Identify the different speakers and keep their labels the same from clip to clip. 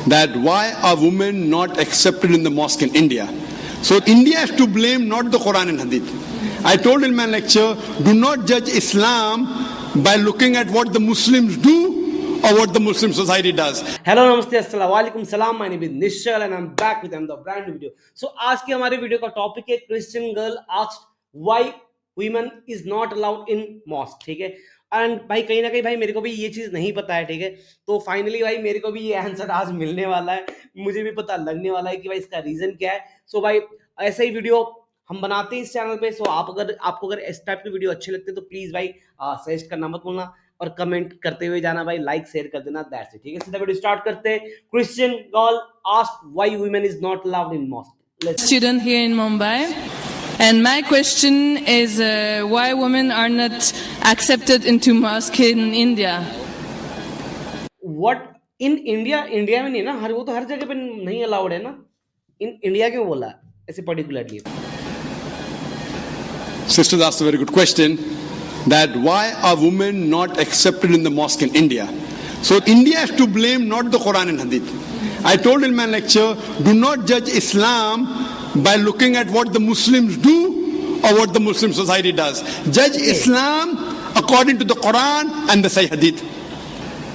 Speaker 1: that why are women not accepted in the mosque in India? So India has to blame, not the Quran and Hadith. I told in my lecture, do not judge Islam by looking at what the Muslims do or what the Muslim society does.
Speaker 2: Hello नमस्ते अस्सलाम वालेकुम सलाम my name is Nishchal and I am back with another brand new video. So आज के हमारे video का topic है Christian girl asked why women is not allowed in mosque. ठीक है, एंड भाई कहीं ना कहीं भाई मेरे को भी ये चीज़ नहीं पता है। ठीक है, तो फाइनली भाई मेरे को भी ये आंसर आज मिलने वाला है, मुझे भी पता लगने वाला है कि भाई इसका रीज़न क्या है। सो भाई ऐसा ही वीडियो हम बनाते हैं इस चैनल पे। सो आपको अगर इस टाइप के वीडियो अच्छे लगते हैं तो प्लीज़ भाई सजेस्ट करना मत भूलना और कमेंट करते हुए जाना भाई, लाइक शेयर कर देना, दैट्स इट। ठीक है, सीधा वीडियो स्टार्ट करते हैं। Christian girl asked why women is not allowed in mask.
Speaker 3: Student here in Mumbai, and my question is why women are not accepted into mosque in India?
Speaker 2: What in India? India में नहीं ना, हर वो तो हर जगह पे नहीं allowed है ना। इन इंडिया क्यों बोला ऐसे particularly?
Speaker 1: Sisters asked a very good question, that why are women not accepted in the mosque in India? So India has to blame, not the Quran and Hadith. I told in my lecture, do not judge Islam by looking at what the Muslims do or what the Muslim society does. Judge Islam according to the Quran and the Sahih Hadith.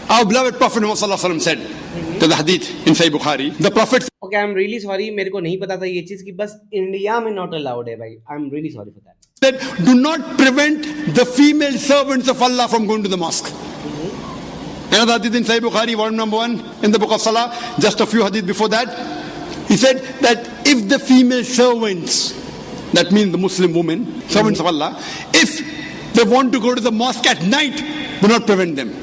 Speaker 1: Our beloved Prophet Muhammad Sallallahu Alaihi Wasallam said to the Hadith in Sahih Bukhari, the Prophet.
Speaker 2: Okay, I'm really sorry, मेरे को नहीं पता था ये चीज़ कि बस India में not allowed है भाई। I'm really sorry for that.
Speaker 1: Said, do not prevent the female servants of Allah from going to the mosque. Another hadith in Sahih Bukhari, volume number 1 in the book of Salah, just a few hadith before that, he said that if the female servants, that means the Muslim women, servants of Allah, if they want to go to the mosque at night, do not prevent them.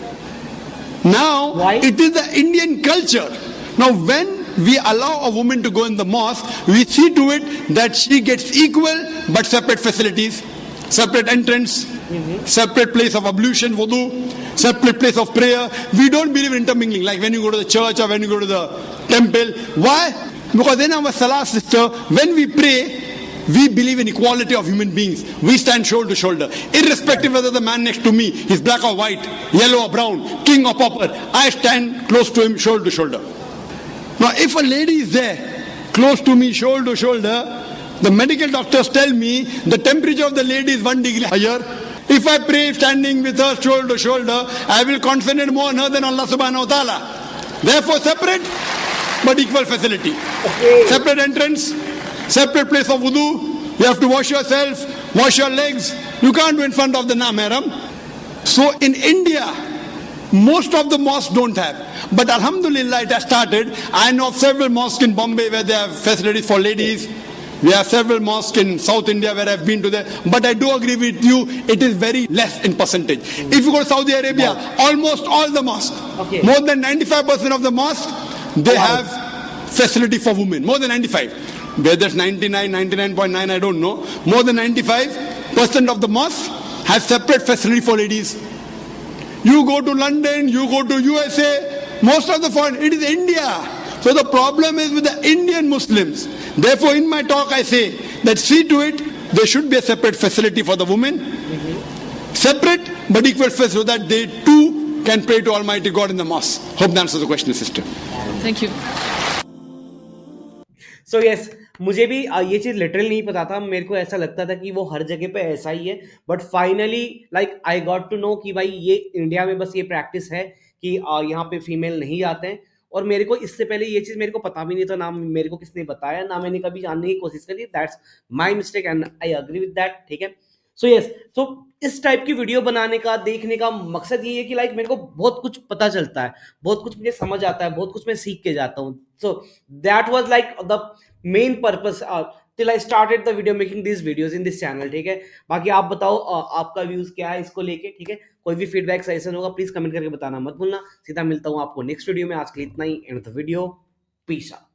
Speaker 1: Now,
Speaker 2: why?
Speaker 1: It is the Indian culture. Now, when we allow a woman to go in the mosque, we see to it that she gets equal but separate facilities, separate entrance, separate place of ablution, wudu, separate place of prayer. We don't believe in intermingling, like when you go to the church or when you go to the temple. Why? Because in our salah, sister, when we pray, we believe in equality of human beings. We stand shoulder to shoulder, irrespective whether the man next to me is black or white, yellow or brown, king or pauper. I stand close to him, shoulder to shoulder. Now, if a lady is there, close to me, shoulder to shoulder, the medical doctors tell me the temperature of the lady is 1 degree higher. If I pray standing with her shoulder to shoulder, I will concentrate more on her than Allah subhanahu wa ta'ala. Therefore, separate but equal facility.
Speaker 2: Okay.
Speaker 1: Separate entrance, separate place of wudu. You have to wash yourself, wash your legs. You can't do in front of the namaram. So in India, most of the mosques don't have. But alhamdulillah, it has started. I know of several mosques in Bombay where they have facilities for ladies. We have several mosques in South India where I've been to there. But I do agree with you, it is very less in percentage. If you go to Saudi Arabia, almost all the mosques, more than 95% of the mosques, they have facility for women. More than 95. Whether it's 99, 99.9, I don't know. More than 95% of the mosques have separate facility for ladies. You go to London, you go to USA, most of the foreign, it is India. So the problem is with the Indian Muslims. Therefore, in my talk, I say that see to it, there should be a separate facility for the women. Separate but equal facility so that they too can pray to Almighty God in the mosque. Hope that answers the question, sister.
Speaker 3: Thank you.
Speaker 2: So yes, मुझे भी ये चीज़ literally नहीं पता था। मेरे को ऐसा लगता था कि वो हर जगह पे ऐसा ही है, but finally like I got to know कि भाई ये इंडिया में बस ये प्रैक्टिस है कि यहाँ पे फीमेल नहीं जाते हैं। और मेरे को इससे पहले ये चीज़ मेरे को पता भी नहीं था, ना मेरे को किसने बताया, ना मैंने कभी जानने की कोशिश करी। That's my mistake and I agree with that. ठीक है, सो यस, सो इस टाइप की वीडियो बनाने का, देखने का मकसद ये है कि लाइक मेरे को बहुत कुछ पता चलता है, बहुत कुछ मुझे समझ आता है, बहुत कुछ मैं सीख के जाता हूँ। So that was like the main purpose till I started the video making this videos in this channel. ठीक है, बाकी आप बताओ आपका व्यूज क्या है इसको लेके। ठीक है, कोई भी फीडबैक सजेशन होगा प्लीज कमेंट करके बताना मत भूलना। सीधा मिलता हूँ आपको नेक्स्ट वीडियो में। आज के लिए इतना ही, and the video, peace out.